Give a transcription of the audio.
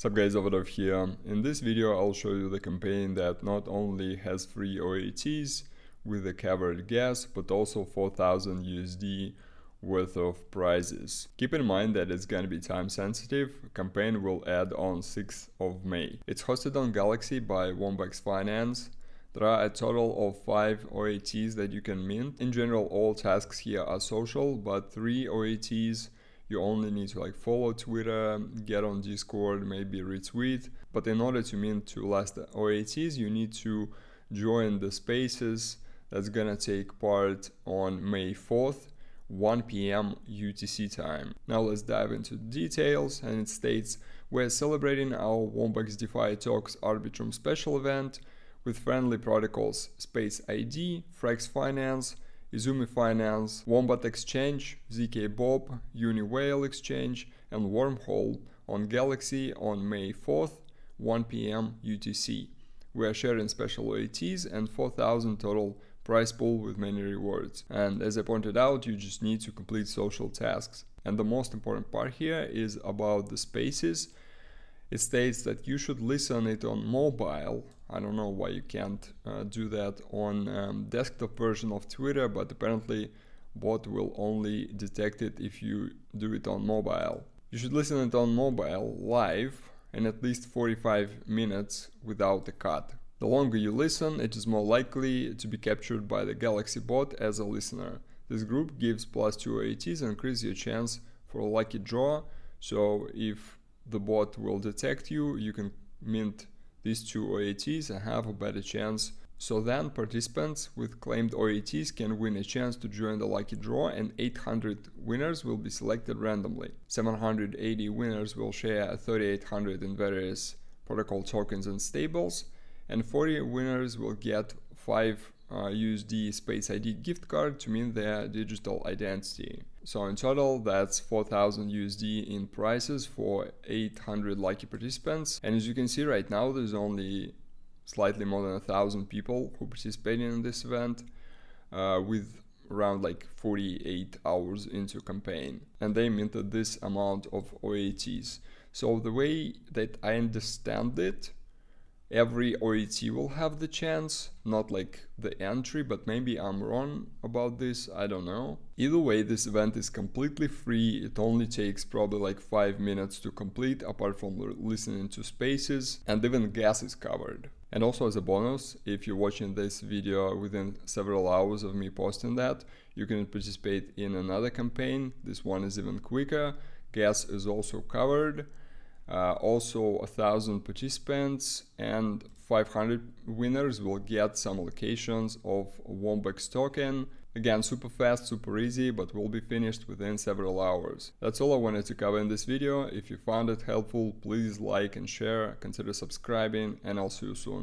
What's up guys, over here. In this video I'll show you the campaign that not only has free OATs with a covered gas, but also 4,000 USD worth of prizes. Keep in mind that it's gonna be time sensitive. Campaign will end on 6th of May. It's hosted on Galxe by Wombex Finance. There are a total of 5 OATs that you can mint. In general, all tasks here are social, but 3 OATs you only need to follow Twitter, get on Discord, maybe retweet. But in order to mint 2 last OATs, you need to join the spaces that's gonna take part on May 4th, 1 p.m. UTC time. Now let's dive into details, and it states, we're celebrating our Wombex DeFi Talks Arbitrum special event with friendly protocols Space ID, Frax Finance, Izumi Finance, Wombat Exchange, ZK Bob, Uni-Whale Exchange, and Wormhole on Galxe on May 4th, 1 p.m. UTC. We are sharing special OATs and 4,000 total prize pool with many rewards. And as I pointed out, you just need to complete social tasks. And the most important part here is about the spaces. It states that you should listen it on mobile. I don't know why you can't do that on desktop version of Twitter, but apparently bot will only detect it if you do it on mobile. You should listen it on mobile live in at least 45 minutes without a cut. The longer you listen, it is more likely to be captured by the Galxe bot as a listener. This group gives +2 OATs and increases your chance for a lucky draw. So if the bot will detect you, you can mint these 2 OATs and have a better chance. So then participants with claimed OATs can win a chance to join the lucky draw, and 800 winners will be selected randomly. 780 winners will share 3,800 in various protocol tokens and stables, and 40 winners will get 5 USD Space ID gift card to mint their digital identity. So in total, that's 4,000 USD in prizes for 800 lucky participants. And as you can see right now, there's only slightly more than 1,000 people who participated in this event, with around 48 hours into campaign. And they minted this amount of OATs. So the way that I understand it, every OAT will have the chance, not the entry, but maybe I'm wrong about this, I don't know. Either way, this event is completely free. It only takes probably 5 minutes to complete, apart from listening to spaces, and even gas is covered. And also as a bonus, if you're watching this video within several hours of me posting that, you can participate in another campaign. This one is even quicker. Gas is also covered. Also 1,000 participants and 500 winners will get some allocations of Wombex token. Again, super fast, super easy, but will be finished within several hours. That's all I wanted to cover in this video. If you found it helpful, please like and share, consider subscribing, and I'll see you soon.